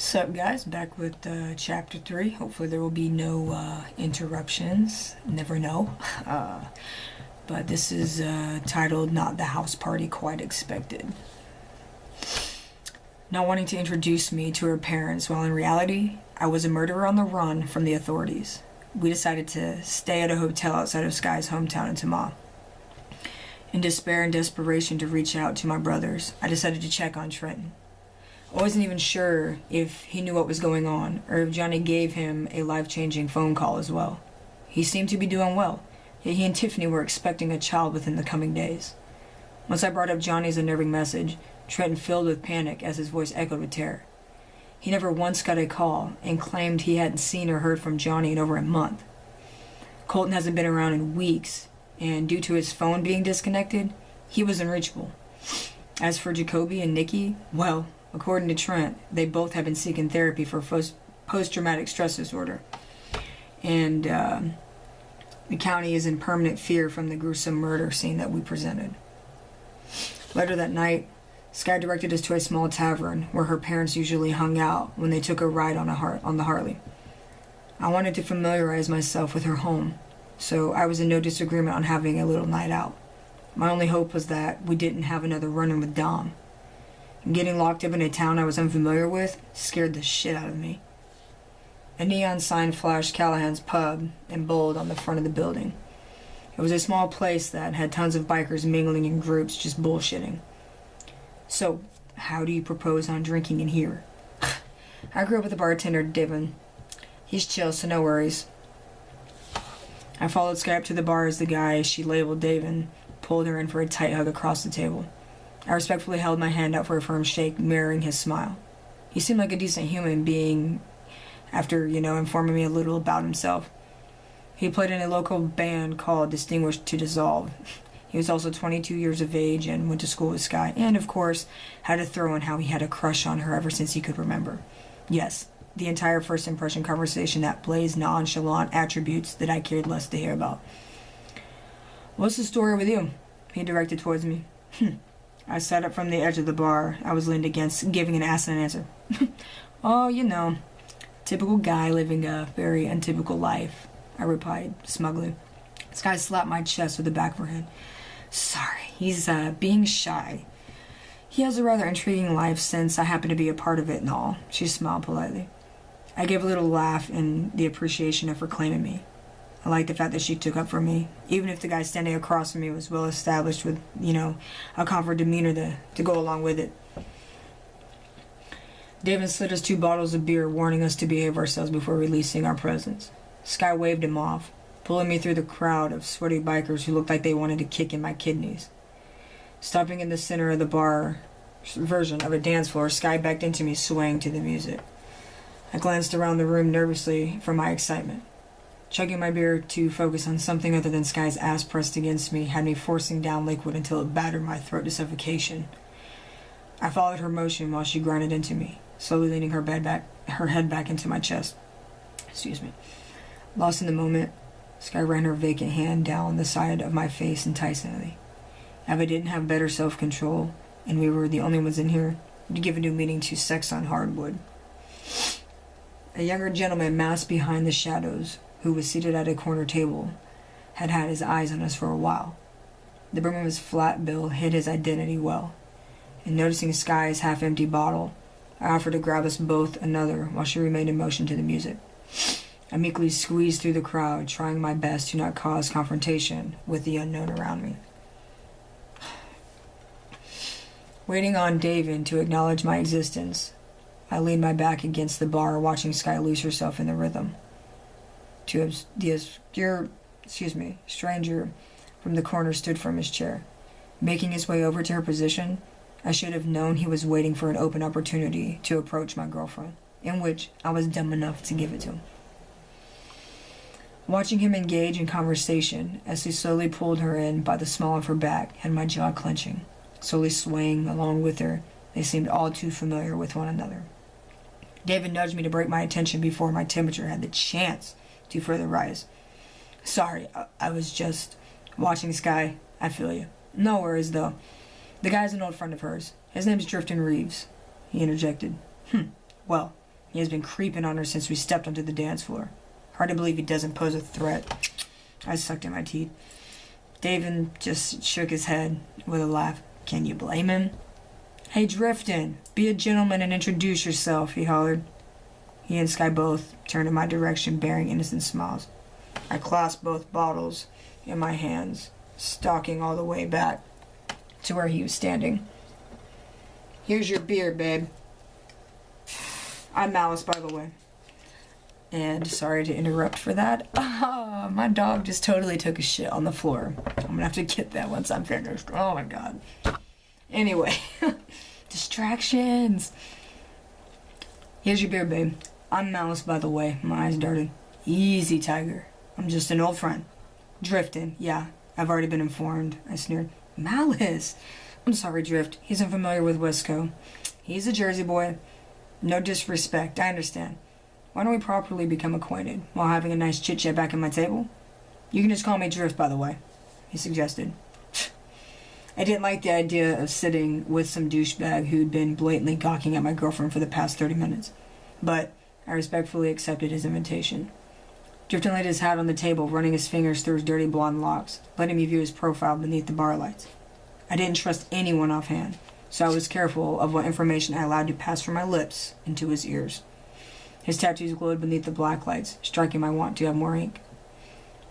What's up, guys? Back with chapter 3. Hopefully there will be no interruptions. Never know. But this is titled Not the House Party Quite Expected. Not wanting to introduce me to her parents, while in reality, I was a murderer on the run from the authorities. We decided to stay at a hotel outside of Sky's hometown in Tama. In despair and desperation to reach out to my brothers, I decided to check on Trenton. I wasn't even sure if he knew what was going on, or if Johnny gave him a life-changing phone call as well. He seemed to be doing well, yet he and Tiffany were expecting a child within the coming days. Once I brought up Johnny's unnerving message, Trenton filled with panic as his voice echoed with terror. He never once got a call, and claimed he hadn't seen or heard from Johnny in over a month. Colton hasn't been around in weeks, and due to his phone being disconnected, he was unreachable. As for Jacoby and Nikki, well, according to Trent, they both have been seeking therapy for post-traumatic stress disorder. And the county is in permanent fear from the gruesome murder scene that we presented. Later that night, Sky directed us to a small tavern where her parents usually hung out when they took a ride on the Harley. I wanted to familiarize myself with her home, so I was in no disagreement on having a little night out. My only hope was that we didn't have another run-in with Dom. Getting locked up in a town I was unfamiliar with scared the shit out of me. A neon sign flashed Callahan's Pub in bold on the front of the building. It was a small place that had tons of bikers mingling in groups just bullshitting. So, how do you propose on drinking in here? I grew up with a bartender, Devin. He's chill, so no worries. I followed Sky up to the bar as the guy she labeled Devin pulled her in for a tight hug across the table. I respectfully held my hand out for a firm shake, mirroring his smile. He seemed like a decent human being after, informing me a little about himself. He played in a local band called Distinguished to Dissolve. He was also 22 years of age and went to school with Sky, and of course, had to throw in how he had a crush on her ever since he could remember. Yes, the entire first impression conversation that blazed nonchalant attributes that I cared less to hear about. "What's the story with you?" He directed towards me. I sat up from the edge of the bar I was leaned against, giving an asinine answer. "Oh, typical guy living a very untypical life," I replied smugly. Sky slapped my chest with the back of her hand. "Sorry, he's being shy. He has a rather intriguing life since I happen to be a part of it and all." She smiled politely. I gave a little laugh in the appreciation of her claiming me. I liked the fact that she took up for me, even if the guy standing across from me was well established with, a confident demeanor to go along with it. David slid us 2 bottles of beer, warning us to behave ourselves before releasing our presents. Sky waved him off, pulling me through the crowd of sweaty bikers who looked like they wanted to kick in my kidneys. Stopping in the center of the bar version of a dance floor, Sky backed into me, swaying to the music. I glanced around the room nervously from my excitement. Chugging my beer to focus on something other than Sky's ass pressed against me had me forcing down liquid until it battered my throat to suffocation. I followed her motion while she grinded into me, slowly leaning her head back into my chest. Excuse me. Lost in the moment, Sky ran her vacant hand down the side of my face enticingly. If I didn't have better self-control, and we were the only ones in here, to give a new meaning to sex on hardwood. A younger gentleman masked behind the shadows, who was seated at a corner table, had his eyes on us for a while. The brim of his flat bill hid his identity well, and noticing Sky's half-empty bottle, I offered to grab us both another while she remained in motion to the music. I meekly squeezed through the crowd, trying my best to not cause confrontation with the unknown around me. Waiting on David to acknowledge my existence, I leaned my back against the bar, watching Sky lose herself in the rhythm. The obscure, stranger from the corner stood from his chair. Making his way over to her position, I should have known he was waiting for an open opportunity to approach my girlfriend, in which I was dumb enough to give it to him. Watching him engage in conversation as he slowly pulled her in by the small of her back had my jaw clenching. Slowly swaying along with her, they seemed all too familiar with one another. David nudged me to break my attention before my temperature had the chance to further rise. "Sorry, I was just watching Sky. I feel you." "No worries, though. The guy's an old friend of hers. His name's Drifton Reeves," he interjected. Well, He has been creeping on her since we stepped onto the dance floor. Hard to believe he doesn't pose a threat. I sucked in my teeth. David just shook his head with a laugh. Can you blame him? Hey, Driftin, be a gentleman and introduce yourself, he hollered. He and Sky both turned in my direction, bearing innocent smiles. I clasped both bottles in my hands, stalking all the way back to where he was standing. Here's your beer, babe. I'm Malice, by the way. And sorry to interrupt for that. My dog just totally took a shit on the floor. I'm gonna have to get that once I'm finished. Oh my god. Anyway. Distractions. Here's your beer, babe. I'm Malice, by the way. My eyes darted. Easy, Tiger. I'm just an old friend. Drifting. Yeah, I've already been informed. I sneered. Malice. I'm sorry, Drift. He's unfamiliar with Wesco. He's a Jersey boy. No disrespect. I understand. Why don't we properly become acquainted while having a nice chit-chat back at my table? You can just call me Drift, by the way, he suggested. I didn't like the idea of sitting with some douchebag who'd been blatantly gawking at my girlfriend for the past 30 minutes, but I respectfully accepted his invitation. Drifton laid his hat on the table, running his fingers through his dirty blonde locks, letting me view his profile beneath the bar lights. I didn't trust anyone offhand, so I was careful of what information I allowed to pass from my lips into his ears. His tattoos glowed beneath the black lights, striking my want to have more ink.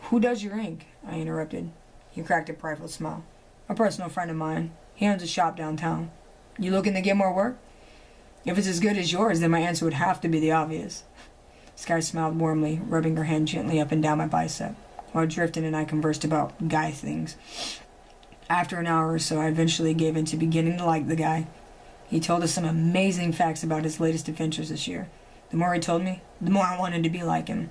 Who does your ink? I interrupted. He cracked a prideful smile. A personal friend of mine. He owns a shop downtown. You looking to get more work? If it's as good as yours, then my answer would have to be the obvious. Sky smiled warmly, rubbing her hand gently up and down my bicep, while Drifton and I conversed about guy things. After an hour or so, I eventually gave in to beginning to like the guy. He told us some amazing facts about his latest adventures this year. The more he told me, the more I wanted to be like him.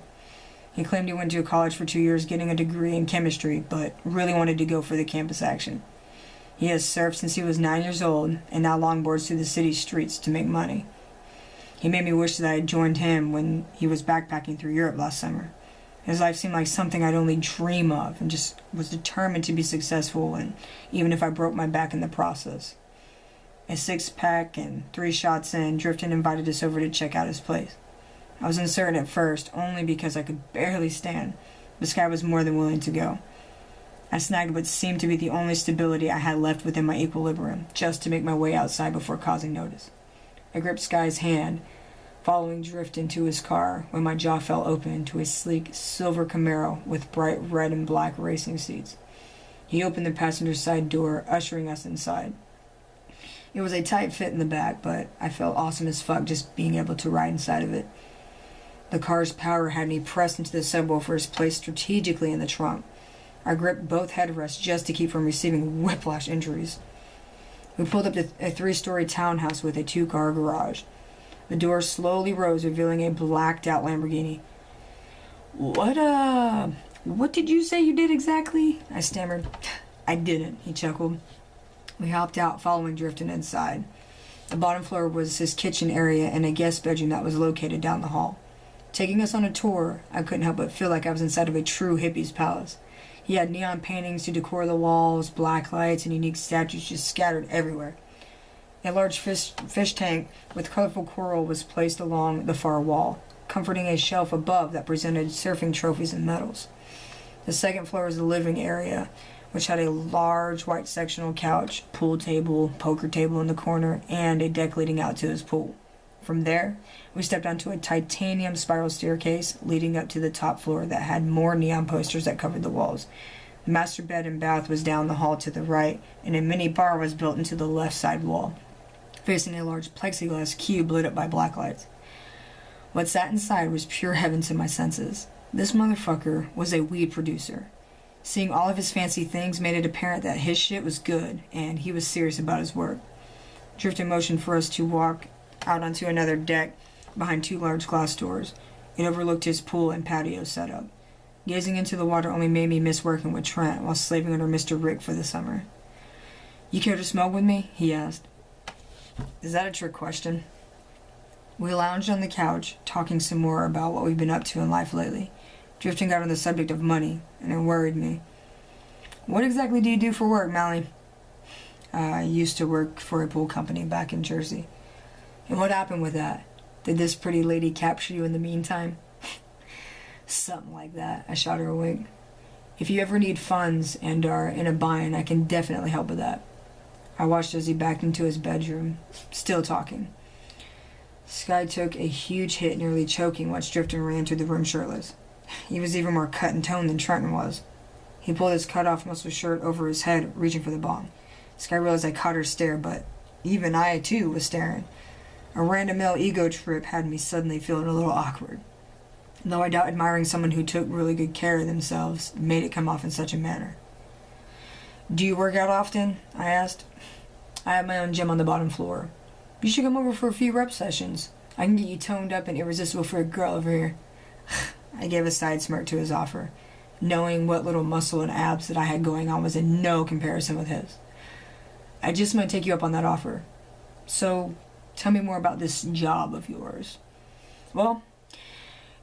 He claimed he went to college for 2 years getting a degree in chemistry, but really wanted to go for the campus action. He has surfed since he was 9 years old, and now longboards through the city streets to make money. He made me wish that I had joined him when he was backpacking through Europe last summer. His life seemed like something I'd only dream of, and just was determined to be successful, and even if I broke my back in the process. A 6-pack and 3 shots in, Drifton invited us over to check out his place. I was uncertain at first, only because I could barely stand, but Sky was more than willing to go. I snagged what seemed to be the only stability I had left within my equilibrium, just to make my way outside before causing notice. I gripped Sky's hand, following Drifton to his car, when my jaw fell open to a sleek silver Camaro with bright red and black racing seats. He opened the passenger side door, ushering us inside. It was a tight fit in the back, but I felt awesome as fuck just being able to ride inside of it. The car's power had me pressed into the subwoofers placed strategically in the trunk. I gripped both headrests just to keep from receiving whiplash injuries. We pulled up to a 3-story townhouse with a 2-car garage. The door slowly rose, revealing a blacked-out Lamborghini. What did you say you did exactly? I stammered. I didn't, he chuckled. We hopped out, following Drifton inside. The bottom floor was his kitchen area and a guest bedroom that was located down the hall. Taking us on a tour, I couldn't help but feel like I was inside of a true hippie's palace. He had neon paintings to decor the walls, black lights, and unique statues just scattered everywhere. A large fish tank with colorful coral was placed along the far wall, comforting a shelf above that presented surfing trophies and medals. The second floor was the living area, which had a large white sectional couch, pool table, poker table in the corner, and a deck leading out to his pool. From there, we stepped onto a titanium spiral staircase leading up to the top floor that had more neon posters that covered the walls. The master bed and bath was down the hall to the right, and a mini bar was built into the left side wall, facing a large plexiglass cube lit up by black lights. What sat inside was pure heaven to my senses. This motherfucker was a weed producer. Seeing all of his fancy things made it apparent that his shit was good, and he was serious about his work. Drifton motioned for us to walk out onto another deck behind 2 large glass doors. It overlooked his pool and patio setup. Gazing into the water only made me miss working with Trent while slaving under Mr. Rick for the summer. You care to smoke with me? He asked. Is that a trick question? We lounged on the couch, talking some more about what we've been up to in life lately. Drifting got on the subject of money, and it worried me. What exactly do you do for work, Mally? I used to work for a pool company back in Jersey. And what happened with that? Did this pretty lady capture you in the meantime? Something like that. I shot her a wink. If you ever need funds and are in a bind, I can definitely help with that. I watched as he backed into his bedroom, still talking. Sky took a huge hit, nearly choking, while Drifton ran through the room shirtless. He was even more cut in tone than Trenton was. He pulled his cut-off muscle shirt over his head, reaching for the bong. Sky realized I caught her stare, but even I, too, was staring. A random male ego trip had me suddenly feeling a little awkward. Though I doubt admiring someone who took really good care of themselves made it come off in such a manner. Do you work out often? I asked. I have my own gym on the bottom floor. You should come over for a few rep sessions. I can get you toned up and irresistible for a girl over here. I gave a side smirk to his offer, knowing what little muscle and abs that I had going on was in no comparison with his. I just might take you up on that offer. So, tell me more about this job of yours. Well,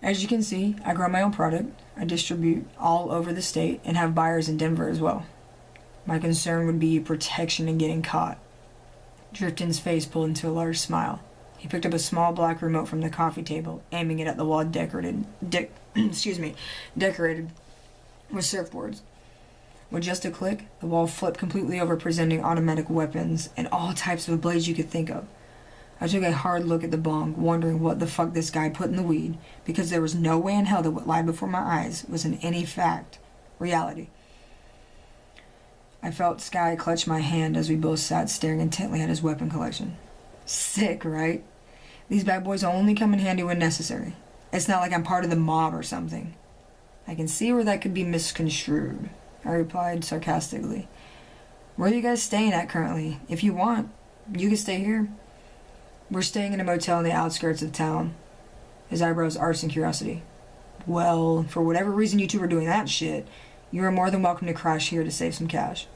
as you can see, I grow my own product. I distribute all over the state and have buyers in Denver as well. My concern would be protection and getting caught. Drifton's face pulled into a large smile. He picked up a small black remote from the coffee table, aiming it at the wall decorated with surfboards. With just a click, the wall flipped completely over, presenting automatic weapons and all types of blades you could think of. I took a hard look at the bong, wondering what the fuck this guy put in the weed, because there was no way in hell that what lied before my eyes was in any fact reality. I felt Sky clutch my hand as we both sat staring intently at his weapon collection. Sick, right? These bad boys only come in handy when necessary. It's not like I'm part of the mob or something. I can see where that could be misconstrued, I replied sarcastically. Where are you guys staying at currently? If you want, you can stay here. We're staying in a motel in the outskirts of town. His eyebrows arched in curiosity. Well, for whatever reason you two were doing that shit, you are more than welcome to crash here to save some cash.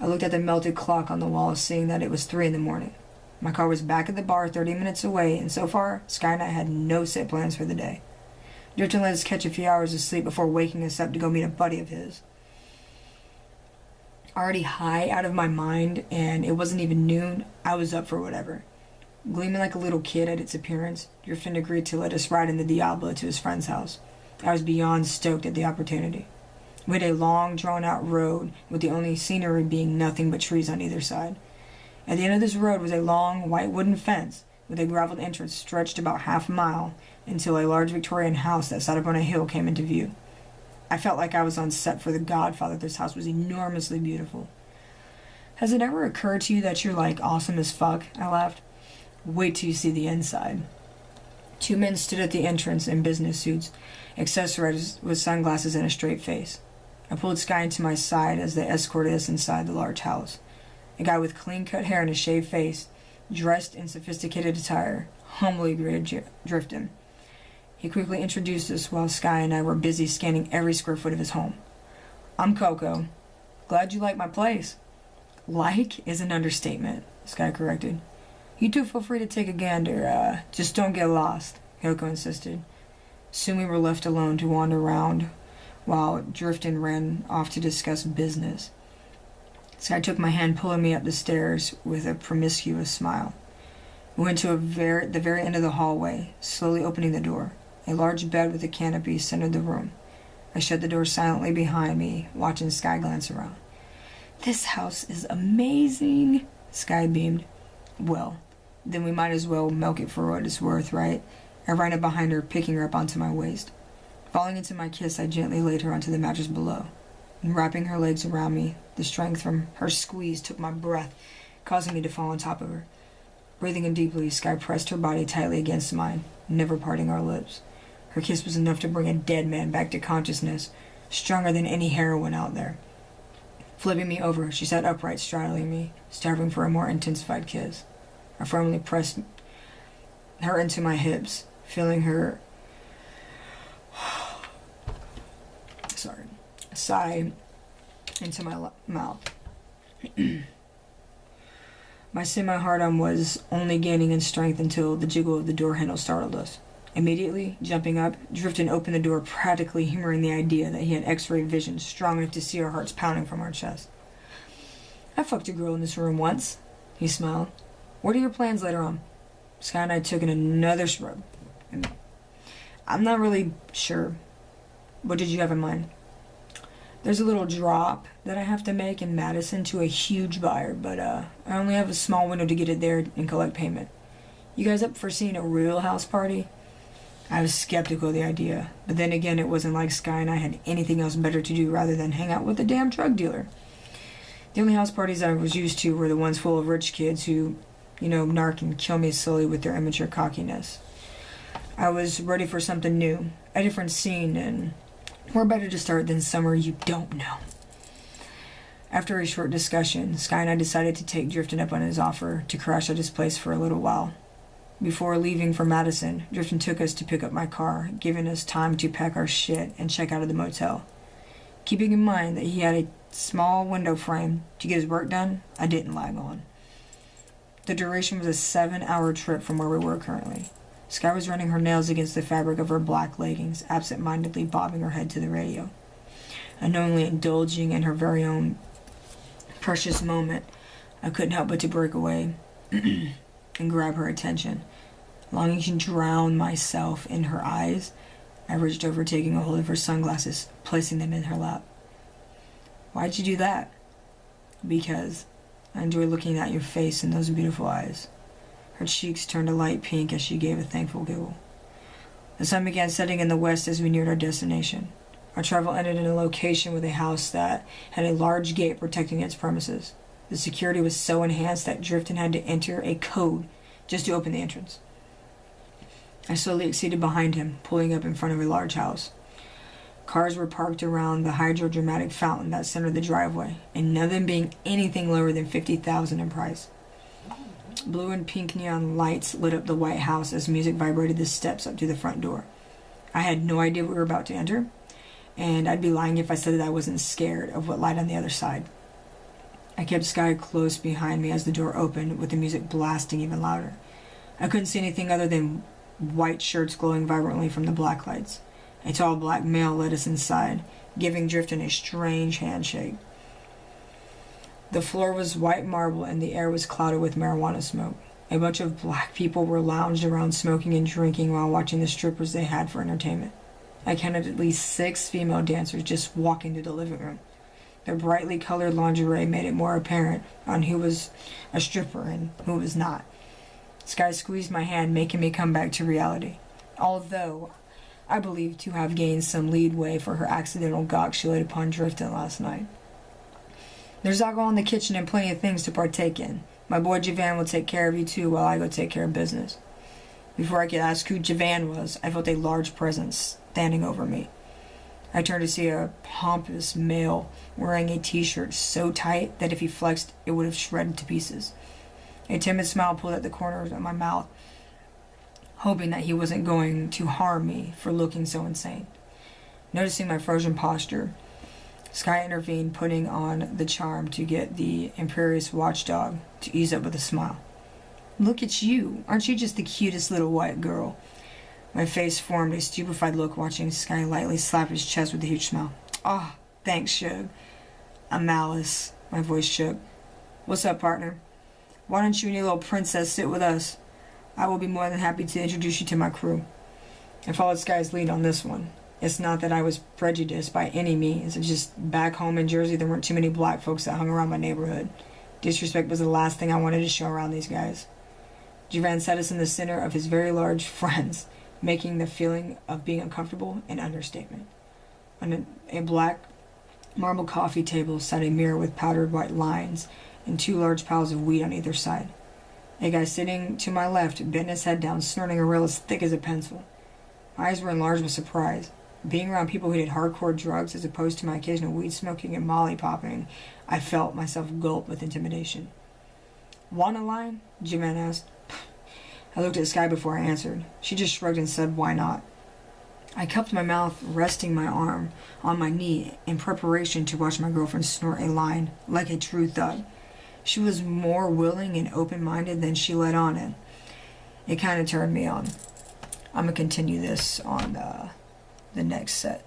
I looked at the melted clock on the wall, seeing that it was 3 a.m. My car was back at the bar 30 minutes away, and so far, Sky and I had no set plans for the day. Drifton let us catch a few hours of sleep before waking us up to go meet a buddy of his. Already high out of my mind, and it wasn't even noon, I was up for whatever. Gleaming like a little kid at its appearance, Drifton agreed to let us ride in the Diablo to his friend's house. I was beyond stoked at the opportunity. We had a long, drawn-out road, with the only scenery being nothing but trees on either side. At the end of this road was a long, white wooden fence, with a graveled entrance stretched about half a mile, until a large Victorian house that sat up on a hill came into view. I felt like I was on set for The Godfather. This house was enormously beautiful. Has it ever occurred to you that you're, like, awesome as fuck? I laughed. Wait till you see the inside. 2 men stood at the entrance in business suits, accessorized with sunglasses and a straight face. I pulled Sky into my side as they escorted us inside the large house. A guy with clean-cut hair and a shaved face, dressed in sophisticated attire, humbly greeted Drifton. He quickly introduced us while Sky and I were busy scanning every square foot of his home. I'm Coco. Glad you like my place. Like is an understatement, Sky corrected. You two feel free to take a gander, just don't get lost, Coco insisted. Soon we were left alone to wander around while Drifton ran off to discuss business. Sky took my hand, pulling me up the stairs with a promiscuous smile. We went to the very end of the hallway, slowly opening the door. A large bed with a canopy centered the room. I shut the door silently behind me, watching Sky glance around. This house is amazing, Sky beamed. Well, then we might as well milk it for what it's worth, right? I ran up behind her, picking her up onto my waist. Falling into my kiss, I gently laid her onto the mattress below. And wrapping her legs around me, the strength from her squeeze took my breath, causing me to fall on top of her. Breathing in deeply, Sky pressed her body tightly against mine, never parting our lips. Her kiss was enough to bring a dead man back to consciousness, stronger than any heroin out there. Flipping me over, she sat upright, straddling me, starving for a more intensified kiss. I firmly pressed her into my hips, feeling her sigh into my mouth. My semi-hard-on was only gaining in strength until the jiggle of the door handle startled us. Immediately, jumping up, Drifton opened the door, practically humoring the idea that he had x-ray vision strong enough to see our hearts pounding from our chest. I fucked a girl in this room once, he smiled. What are your plans later on? Sky and I took in another shrug. I'm not really sure. What did you have in mind? There's a little drop that I have to make in Madison to a huge buyer, but I only have a small window to get it there and collect payment. You guys up for seeing a real house party? I was skeptical of the idea, but then again, it wasn't like Sky and I had anything else better to do rather than hang out with a damn drug dealer. The only house parties I was used to were the ones full of rich kids who, narc and kill me slowly with their immature cockiness. I was ready for something new, a different scene, and where better to start than somewhere you don't know. After a short discussion, Sky and I decided to take Drifton up on his offer to crash at his place for a little while. Before leaving for Madison, Drifton took us to pick up my car, giving us time to pack our shit and check out of the motel. Keeping in mind that he had a small window frame to get his work done, I didn't lag on. The duration was a 7-hour trip from where we were currently. Sky was running her nails against the fabric of her black leggings, absent-mindedly bobbing her head to the radio. Unknowingly indulging in her very own precious moment, I couldn't help but to break away and grab her attention. Longing to drown myself in her eyes, I reached over, taking a hold of her sunglasses, placing them in her lap. Why'd you do that? Because I enjoy looking at your face and those beautiful eyes. Her cheeks turned a light pink as she gave a thankful giggle. The sun began setting in the west as we neared our destination. Our travel ended in a location with a house that had a large gate protecting its premises. The security was so enhanced that Drifton had to enter a code just to open the entrance. I slowly exceeded behind him, pulling up in front of a large house. Cars were parked around the hydrodramatic fountain that centered the driveway, and none of them being anything lower than $50,000 in price. Blue and pink neon lights lit up the white house as music vibrated the steps up to the front door. I had no idea we were about to enter, and I'd be lying if I said that I wasn't scared of what lied on the other side. I kept Sky close behind me as the door opened, with the music blasting even louder. I couldn't see anything other than white shirts glowing vibrantly from the black lights. A tall black male led us inside, giving Drifton a strange handshake. The floor was white marble and the air was clouded with marijuana smoke. A bunch of black people were lounged around smoking and drinking while watching the strippers they had for entertainment. I counted at least 6 female dancers just walking through the living room. Their brightly colored lingerie made it more apparent on who was a stripper and who was not. Sky squeezed my hand, making me come back to reality. Although I believe to have gained some leadway for her accidental gawk she laid upon Drifton last night. There's alcohol in the kitchen and plenty of things to partake in. My boy Javan will take care of you too while I go take care of business. Before I could ask who Javan was, I felt a large presence standing over me. I turned to see a pompous male wearing a t-shirt so tight that if he flexed, it would have shredded to pieces. A timid smile pulled at the corners of my mouth, hoping that he wasn't going to harm me for looking so insane. Noticing my frozen posture, Sky intervened, putting on the charm to get the imperious watchdog to ease up with a smile. Look at you. Aren't you just the cutest little white girl? My face formed a stupefied look, watching Sky lightly slap his chest with a huge smile. Oh, thanks, Shug. I'm Alice. My voice shook. What's up, partner? Why don't you and your little princess sit with us? I will be more than happy to introduce you to my crew. I followed Sky's lead on this one. It's not that I was prejudiced by any means. It's just back home in Jersey there weren't too many black folks that hung around my neighborhood. Disrespect was the last thing I wanted to show around these guys. Javan set us in the center of his very large friends, making the feeling of being uncomfortable an understatement. On a black marble coffee table sat a mirror with powdered white lines and 2 large piles of weed on either side. A guy sitting to my left bent his head down, snorting a rill as thick as a pencil. My eyes were enlarged with surprise. Being around people who did hardcore drugs as opposed to my occasional weed smoking and molly popping, I felt myself gulp with intimidation. Want a line? Javan asked. I looked at Sky before I answered. She just shrugged and said, why not? I cupped my mouth, resting my arm on my knee in preparation to watch my girlfriend snort a line like a true thug. She was more willing and open-minded than she let on, and it kind of turned me on. I'm going to continue this on the next set.